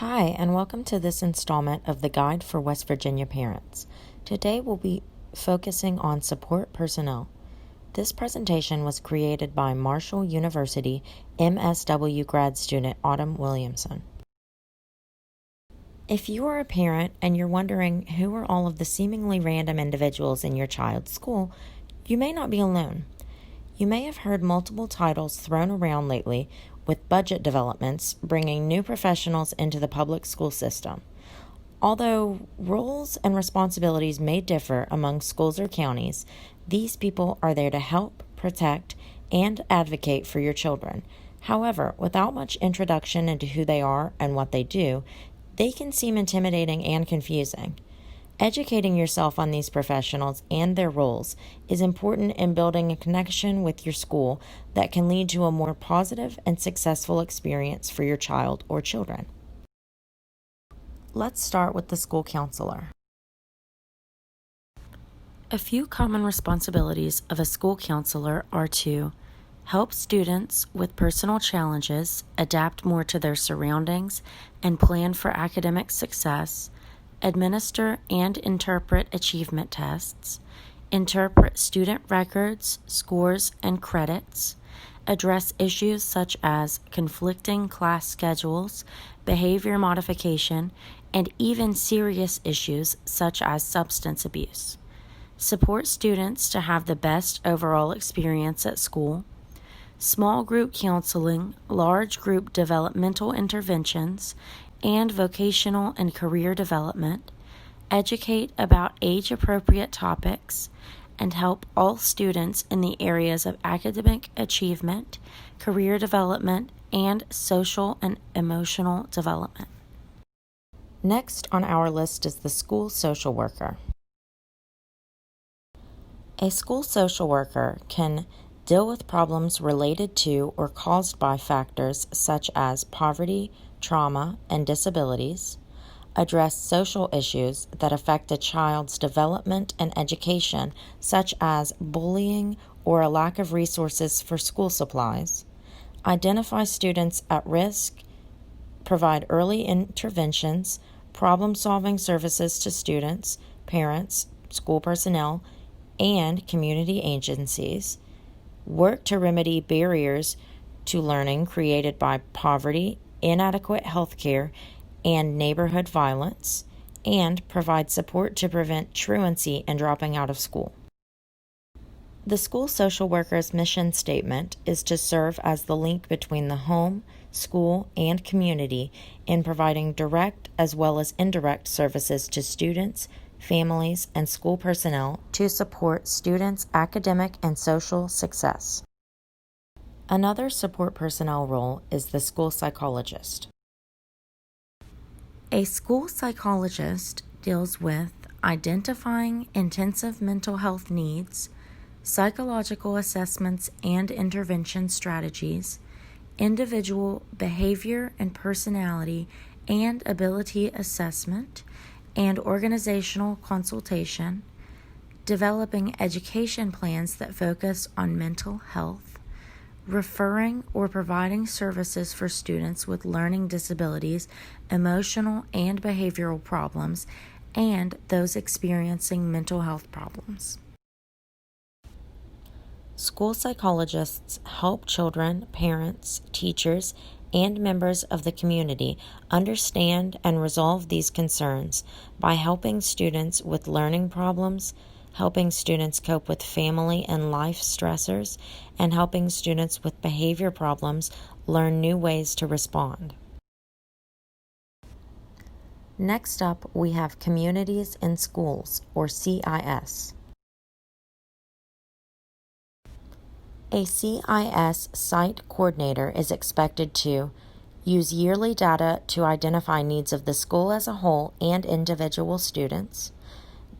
Hi, and welcome to this installment of the Guide for West Virginia Parents. Today we'll be focusing on support personnel. This presentation was created by Marshall University MSW grad student Autumn Williamson. If you are a parent and you're wondering who are all of the seemingly random individuals in your child's school, you may not be alone. You may have heard multiple titles thrown around lately, with budget developments bringing new professionals into the public school system. Although roles and responsibilities may differ among schools or counties, these people are there to help, protect, and advocate for your children. However, without much introduction into who they are and what they do, they can seem intimidating and confusing. Educating yourself on these professionals and their roles is important in building a connection with your school that can lead to a more positive and successful experience for your child or children. Let's start with the school counselor. A few common responsibilities of a school counselor are to help students with personal challenges adapt more to their surroundings and plan for academic success, administer and interpret achievement tests, interpret student records, scores, and credits, address issues such as conflicting class schedules, behavior modification, and even serious issues such as substance abuse, support students to have the best overall experience at school, small group counseling, large group developmental interventions, and vocational and career development, educate about age-appropriate topics, and help all students in the areas of academic achievement, career development, and social and emotional development. Next on our list is the school social worker. A school social worker can deal with problems related to or caused by factors such as poverty, trauma, and disabilities, address social issues that affect a child's development and education, such as bullying or a lack of resources for school supplies, identify students at risk, provide early interventions, problem-solving services to students, parents, school personnel, and community agencies, work to remedy barriers to learning created by poverty, inadequate health care, and neighborhood violence, and provide support to prevent truancy and dropping out of school. The school social worker's mission statement is to serve as the link between the home, school, and community in providing direct as well as indirect services to students, families, and school personnel to support students' academic and social success. Another support personnel role is the school psychologist. A school psychologist deals with identifying intensive mental health needs, psychological assessments and intervention strategies, individual behavior and personality and ability assessment, and organizational consultation, developing education plans that focus on mental health, referring or providing services for students with learning disabilities, emotional and behavioral problems, and those experiencing mental health problems. School psychologists help children, parents, teachers, and members of the community understand and resolve these concerns by helping students with learning problems, helping students cope with family and life stressors, and helping students with behavior problems learn new ways to respond. Next up, we have Communities in Schools, or CIS. A CIS site coordinator is expected to use yearly data to identify needs of the school as a whole and individual students,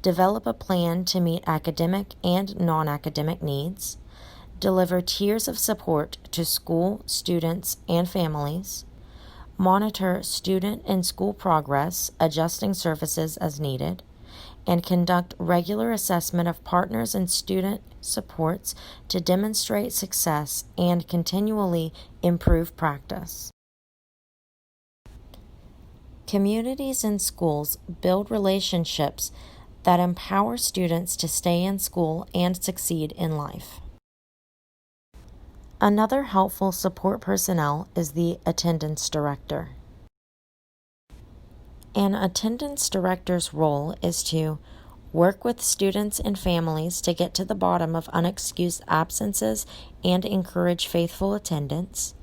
develop a plan to meet academic and non-academic needs, deliver tiers of support to school, students, and families, monitor student and school progress, adjusting services as needed, and conduct regular assessment of partners and student supports to demonstrate success and continually improve practice. Communities and schools build relationships that empower students to stay in school and succeed in life. Another helpful support personnel is the attendance director. An attendance director's role is to work with students and families to get to the bottom of unexcused absences and encourage faithful attendance,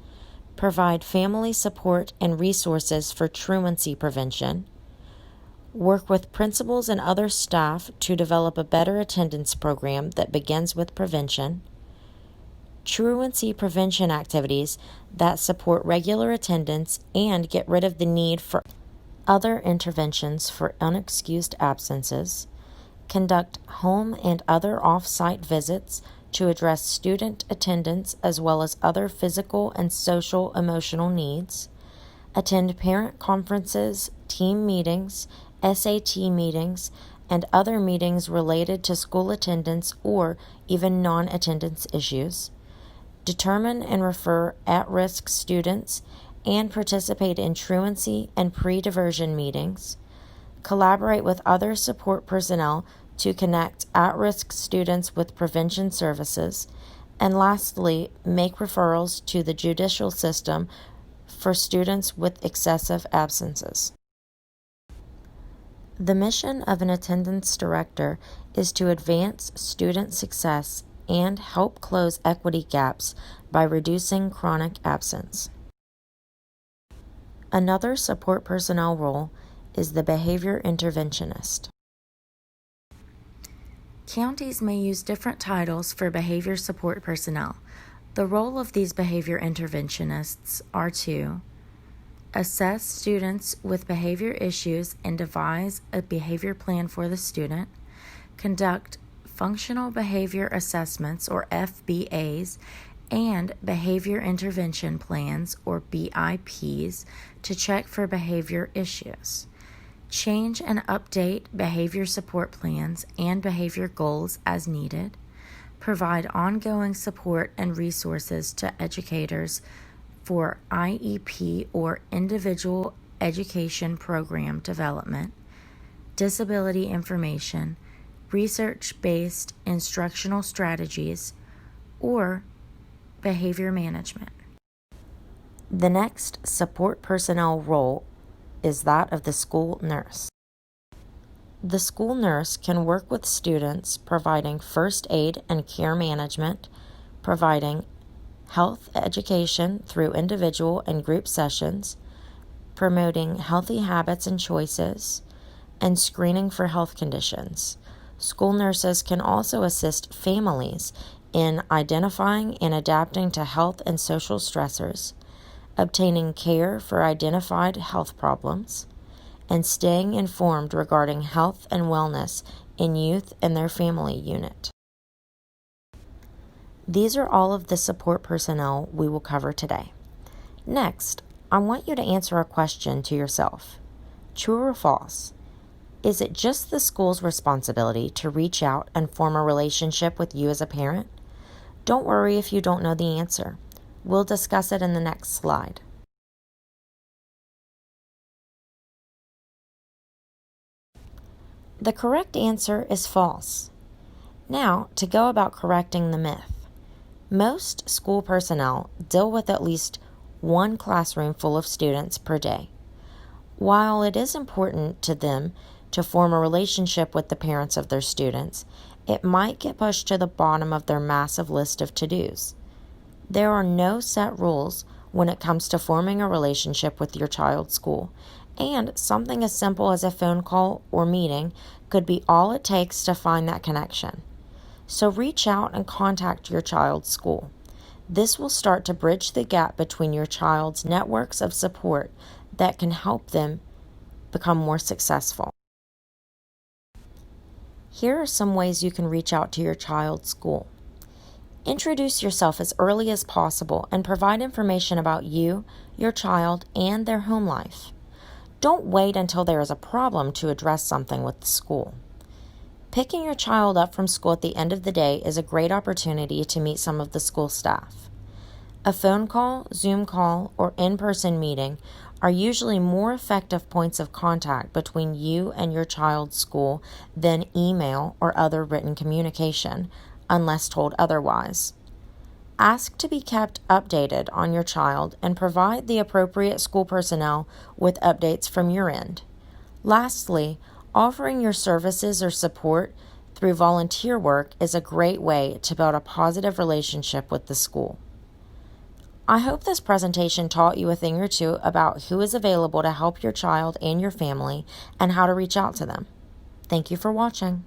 provide family support and resources for truancy prevention, work with principals and other staff to develop a better attendance program that begins with prevention, truancy prevention activities that support regular attendance and get rid of the need for other interventions for unexcused absences, conduct home and other off-site visits to address student attendance as well as other physical and social emotional needs, attend parent conferences, team meetings, SAT meetings, and other meetings related to school attendance or even non-attendance issues, determine and refer at-risk students, and participate in truancy and pre-diversion meetings, collaborate with other support personnel to connect at-risk students with prevention services, and lastly, make referrals to the judicial system for students with excessive absences. The mission of an attendance director is to advance student success and help close equity gaps by reducing chronic absence. Another support personnel role is the behavior interventionist. Counties may use different titles for behavior support personnel. The role of these behavior interventionists are to assess students with behavior issues and devise a behavior plan for the student, conduct functional behavior assessments or FBAs and behavior intervention plans or BIPs to check for behavior issues, change and update behavior support plans and behavior goals as needed, provide ongoing support and resources to educators for IEP or individual education program development, disability information, research-based instructional strategies, or behavior management. The next support personnel role is that of the school nurse. The school nurse can work with students providing first aid and care management, providing health education through individual and group sessions, promoting healthy habits and choices, and screening for health conditions. School nurses can also assist families in identifying and adapting to health and social stressors, obtaining care for identified health problems, and staying informed regarding health and wellness in youth and their family unit. These are all of the support personnel we will cover today. Next, I want you to answer a question to yourself. True or false? Is it just the school's responsibility to reach out and form a relationship with you as a parent? Don't worry if you don't know the answer. We'll discuss it in the next slide. The correct answer is false. Now, to go about correcting the myth. Most school personnel deal with at least one classroom full of students per day. While it is important to them to form a relationship with the parents of their students, it might get pushed to the bottom of their massive list of to-dos. There are no set rules when it comes to forming a relationship with your child's school, and something as simple as a phone call or meeting could be all it takes to find that connection. So reach out and contact your child's school. This will start to bridge the gap between your child's networks of support that can help them become more successful. Here are some ways you can reach out to your child's school. Introduce yourself as early as possible and provide information about you, your child, and their home life. Don't wait until there is a problem to address something with the school. Picking your child up from school at the end of the day is a great opportunity to meet some of the school staff. A phone call, Zoom call, or in-person meeting are usually more effective points of contact between you and your child's school than email or other written communication, unless told otherwise. Ask to be kept updated on your child and provide the appropriate school personnel with updates from your end. Lastly, offering your services or support through volunteer work is a great way to build a positive relationship with the school. I hope this presentation taught you a thing or two about who is available to help your child and your family and how to reach out to them. Thank you for watching.